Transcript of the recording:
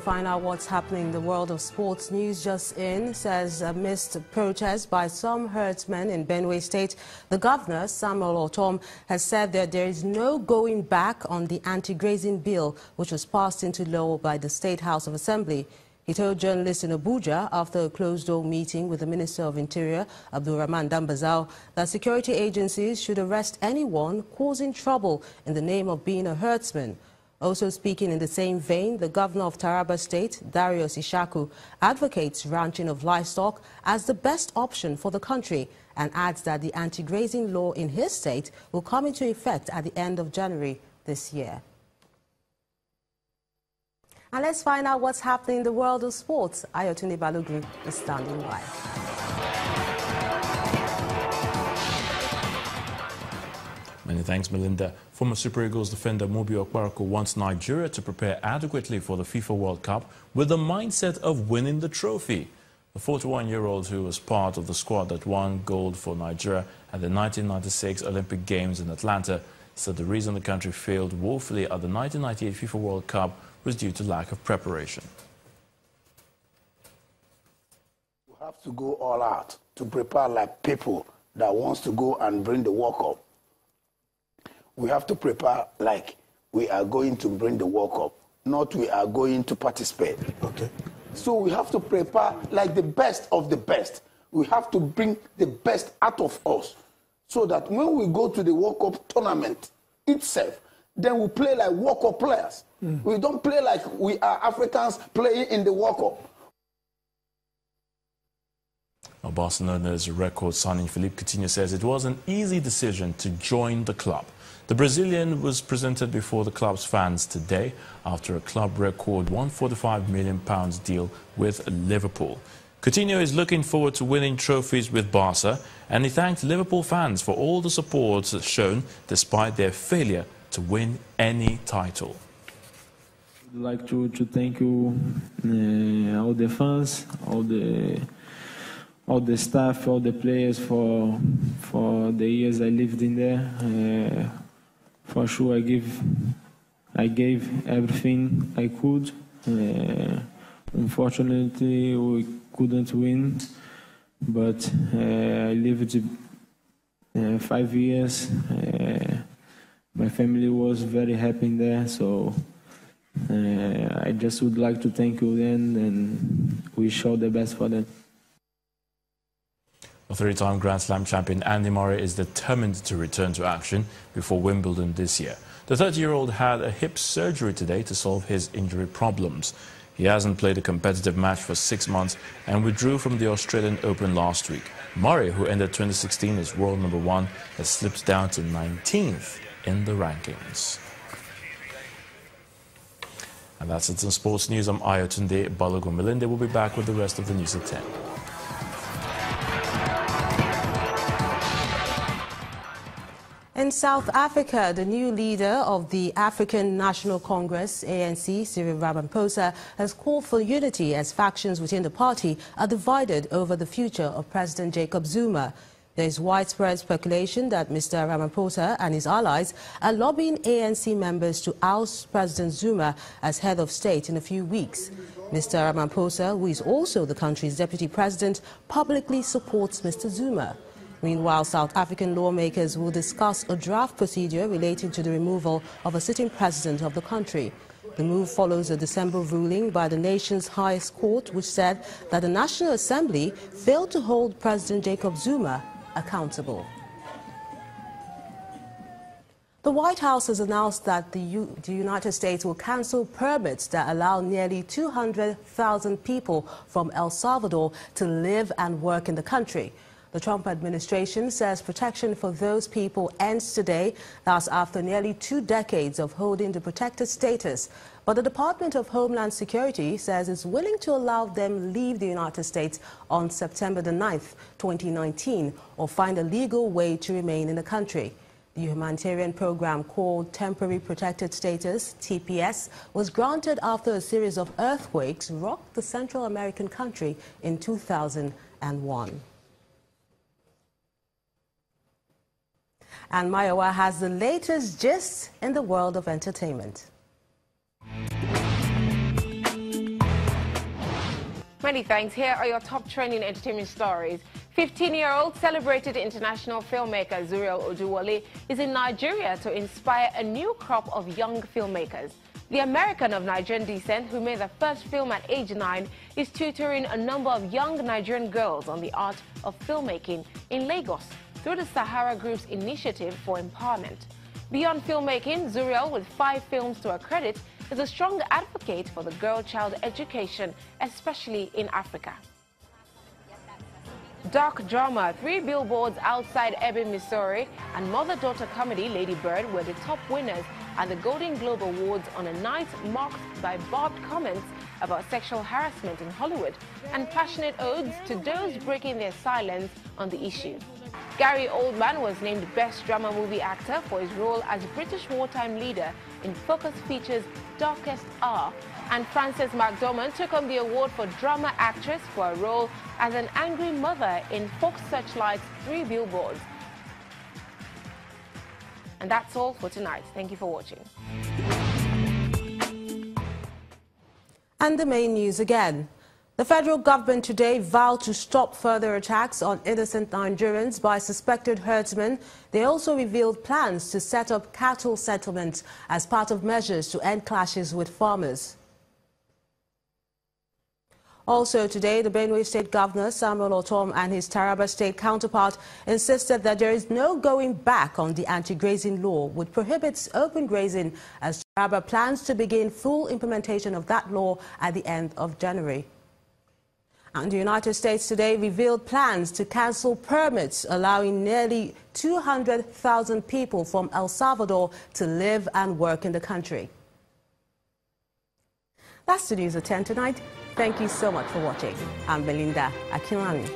to find out what's happening in the world of sports. News just in says amidst protests by some herdsmen in Benue State, the governor, Samuel Ortom, has said that there is no going back on the anti-grazing bill, which was passed into law by the State House of Assembly. He told journalists in Abuja after a closed-door meeting with the Minister of Interior, Abdulrahman Dambazao, that security agencies should arrest anyone causing trouble in the name of being a herdsman. Also speaking in the same vein, the governor of Taraba State, Darius Ishaku, advocates ranching of livestock as the best option for the country and adds that the anti-grazing law in his state will come into effect at the end of January this year. And let's find out what's happening in the world of sports. Ayotunde Balogun is standing by. Many thanks, Melinda. Former Super Eagles defender Mobi Okparako wants Nigeria to prepare adequately for the FIFA World Cup with the mindset of winning the trophy. The 41-year-old, who was part of the squad that won gold for Nigeria at the 1996 Olympic Games in Atlanta, said the reason the country failed woefully at the 1998 FIFA World Cup was due to lack of preparation. We have to go all out to prepare like people that wants to go and bring the World Cup. We have to prepare like we are going to bring the World Cup, not we are going to participate. Okay. So we have to prepare like the best of the best. We have to bring the best out of us so that when we go to the World Cup tournament itself, then we play like World Cup players. We don't play like we are Africans playing in the World Cup. Now, Barcelona's record signing Philippe Coutinho says it was an easy decision to join the club. The Brazilian was presented before the club's fans today after a club record £145 million deal with Liverpool. Coutinho is looking forward to winning trophies with Barca, and he thanked Liverpool fans for all the support shown despite their failure to win any title. I'd like to thank you, all the fans, all the staff, all the players for the years I lived in there. For sure, I gave everything I could. Unfortunately, we couldn't win, but I lived 5 years. My family was very happy in there, so I just would like to thank you then and wish all the best for them. A three-time Grand Slam champion Andy Murray is determined to return to action before Wimbledon this year. The 30-year-old had a hip surgery today to solve his injury problems. He hasn't played a competitive match for 6 months and withdrew from the Australian Open last week. Murray, who ended 2016 as world #1, has slipped down to 19th in the rankings. And that's it in sports news. I'm Ayotunde Balogun. Melinda will be back with the rest of the news at 10. In South Africa, the new leader of the African National Congress, ANC, Cyril Ramaphosa, has called for unity as factions within the party are divided over the future of President Jacob Zuma. There is widespread speculation that Mr. Ramaphosa and his allies are lobbying ANC members to oust President Zuma as head of state in a few weeks. Mr. Ramaphosa, who is also the country's deputy president, publicly supports Mr. Zuma. Meanwhile, South African lawmakers will discuss a draft procedure relating to the removal of a sitting president of the country. The move follows a December ruling by the nation's highest court, which said that the National Assembly failed to hold President Jacob Zuma accountable. The White House has announced that the United States will cancel permits that allow nearly 200,000 people from El Salvador to live and work in the country. The Trump administration says protection for those people ends today, that's after nearly 2 decades of holding the protected status. But the Department of Homeland Security says it's willing to allow them leave the United States on September the 9th, 2019, or find a legal way to remain in the country. The humanitarian program called Temporary Protected Status, TPS, was granted after a series of earthquakes rocked the Central American country in 2001. And Mayowa has the latest gist in the world of entertainment. Many thanks. Here are your top trending entertainment stories. 15-year-old celebrated international filmmaker Zuriel Oduwole is in Nigeria to inspire a new crop of young filmmakers. The American of Nigerian descent, who made the first film at age 9, is tutoring a number of young Nigerian girls on the art of filmmaking in Lagos through the Sahara Group's initiative for empowerment. Beyond filmmaking, Zuriel, with 5 films to her credit, is a strong advocate for the girl-child education, especially in Africa. Doc drama, 3 billboards outside Ebbing, Missouri, and mother-daughter comedy Lady Bird were the top winners at the Golden Globe Awards on a night marked by barbed comments about sexual harassment in Hollywood and passionate odes to those breaking their silence on the issue. Gary Oldman was named Best Drama Movie Actor for his role as British wartime leader in Focus Features' Darkest Hour, and Frances McDormand took home the award for Drama Actress for her role as an angry mother in Fox Searchlight's 3 Billboards. And that's all for tonight. Thank you for watching. And the main news again. The federal government today vowed to stop further attacks on innocent Nigerians by suspected herdsmen. They also revealed plans to set up cattle settlements as part of measures to end clashes with farmers. Also today, the Benue State Governor, Samuel Otom, and his Taraba State counterpart insisted that there is no going back on the anti-grazing law, which prohibits open grazing, as Taraba plans to begin full implementation of that law at the end of January. And the United States today revealed plans to cancel permits allowing nearly 200,000 people from El Salvador to live and work in the country. That's the news at 10 tonight. Thank you so much for watching. I'm Belinda Akinlami.